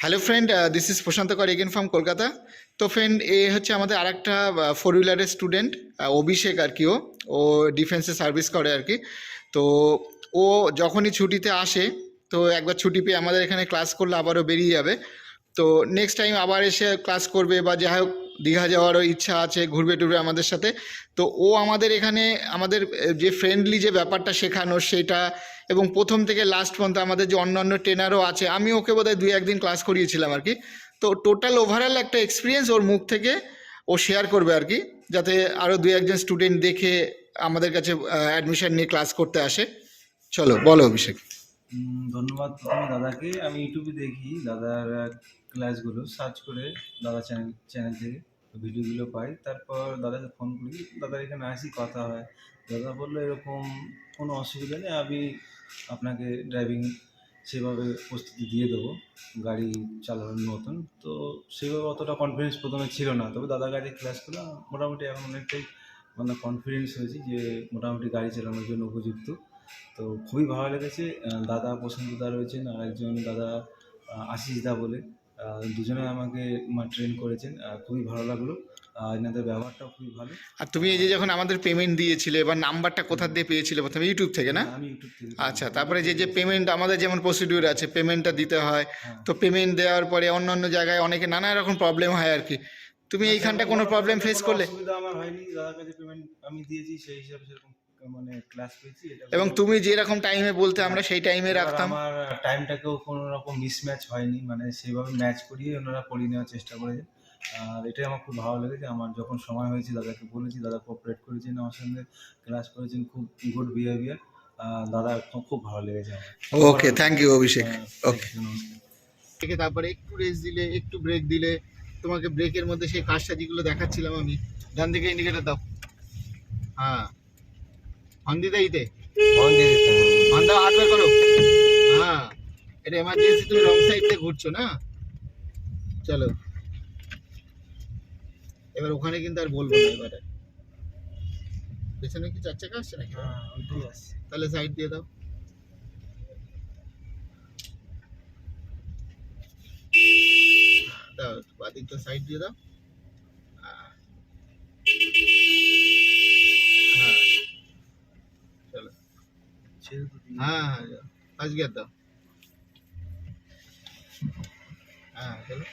Hello friend, this is প্রশান্ত কর again from Kolkata. তো friend, এ হচ্ছে আমাদের আরেকটা ফোর হুইলারের স্টুডেন্ট, অভিষেক আর কি। ও ডিফেন্সে সার্ভিস করে আর কি। তো ও যখনই ছুটিতে আসে, তো একবার ছুটি পেয়ে আমাদের এখানে ক্লাস করলে আবারও বেরিয়ে যাবে। তো নেক্সট টাইম আবার এসে ক্লাস করবে, বা যাই হোক দীঘা যাওয়ারও ইচ্ছা আছে, ঘুরবে টুরবে আমাদের সাথে। তো ও আমাদের এখানে আমাদের যে ফ্রেন্ডলি যে ব্যাপারটা শেখানোর সেটা, এবং প্রথম থেকে লাস্ট পর্যন্ত আমাদের যে অন্যান্য ট্রেনারও আছে, আমি ওকে বোধহয় দুই একদিন ক্লাস করিয়েছিলাম আর কি। তো টোটাল ওভারঅল একটা এক্সপিরিয়েন্স ওর মুখ থেকে ও শেয়ার করবে আর কি, যাতে আরও দুই একজন স্টুডেন্ট দেখে আমাদের কাছে অ্যাডমিশন নিয়ে ক্লাস করতে আসে। চলো বলো অভিষেক। ধন্যবাদ প্রথমে দাদাকে। আমি ইউটিউবে দেখি দাদার ক্লাসগুলো, সার্চ করে দাদা চ্যানেল থেকে ভিডিওগুলো পাই। তারপর দাদাকে ফোন করি, দাদার এখানে আসি, কথা হয়। দাদা বললো এরকম কোনো অসুবিধা নেই, আমি আপনাকে ড্রাইভিং সেভাবে প্রস্তুতি দিয়ে দেবো গাড়ি চালানোর মতন। তো সেভাবে অতটা কনফিডেন্স প্রথমে ছিল না, তবে দাদার কাছে ক্লাস করে মোটামুটি এখন অনেকটাই মানে কনফিডেন্স হয়েছি যে মোটামুটি গাড়ি চালানোর জন্য উপযুক্ত। তো খুবই ভালো লেগেছে। দাদা প্রশান্তদা রয়েছেন, আর একজন দাদা আশিস দা বলে, দুজনে আমাকে ট্রেন করেছেন। খুবই ভালো লাগলো, এনাদের ব্যবহারটাও খুবই ভালো। আর তুমি এই যে যখন আমাদের পেমেন্ট দিয়েছিলে, এবার নাম্বারটা কোথা দিয়ে পেয়েছিলে? প্রথমে ইউটিউব থেকে না? হ্যাঁ, আমি ইউটিউব থেকে আচ্ছা, পেয়েছি। তারপরে যে যে পেমেন্ট আমাদের যেমন প্রসিডিউর আছে, পেমেন্টটা দিতে হয়। হ্যাঁ, তো পেমেন্ট দেওয়ার পরে অন্য জায়গায় অনেকে নানা রকম প্রবলেম হয় আর কি। তুমি না এইখানটা সেরকম কোনো বড় প্রবলেম পেমেন্টের ফেস কোনো করলে? অসুবিধা আমার হয়নি। দাদার কাছে পেমেন্ট আমি দিয়েছি, সেই হিসাবে সেরকম মানে ক্লাস পেয়েছি, এটা এবং কোনো। তুমি যেরকম টাইমে বলতে হ্যাঁ, আমরা সেই টাইমে এবার রাখতাম। আমার টাইমটাকেও কোনো রকম মিসম্যাচ হয়নি, মানে সেভাবে ম্যাচ করিয়ে ওনারা পড়িয়ে নেওয়ার চেষ্টা করেছেন। আর এটাই আমার খুব ভালো লেগেছে। আমার যখন সময় হয়েছে দাদাকে বলেছি, দাদা কোঅপারেট করেছেন আমার সঙ্গে, ক্লাস করেছেন, খুব গুড বিহেভিয়ার। দাদা খুব খুব ভালো লেগেছে আমার। Okay, thank you Abhishek. Thank okay, you, নমস্কার। থেকে তারপরে একটু রেস্ট দিলে, একটু ব্রেক দিলে, তোমাকে ব্রেকের মধ্যে সেই কাজটাজিগুলো দেখাচ্ছিলাম আমি। ডান দিকে ইন্ডিকেটর দাও। হ্যাঁ, হর্ন দিতে দিতে হর্ন দাও, হাত বের করো। হ্যাঁ, এটা এমার্জেন্সি, তুমি রং সাইড দিয়ে ঘুরছো না। চলো, এবার ওখানে কিন্তু আর বলবো না। এবারে পেছনে কি চার চাকা আসছে নাকি? হ্যাঁ, ওইটাই আসছে। তাহলে সাইড দিয়ে দাও। দাও, বাদিকটা সাইড দিয়ে দাও। হ্যাঁ, হ্যাঁ, চলো। ছেড়ে তো দিই। হ্যাঁ হ্যাঁ, ফার্স্ট গিয়ার দাও। হ্যাঁ, চলো।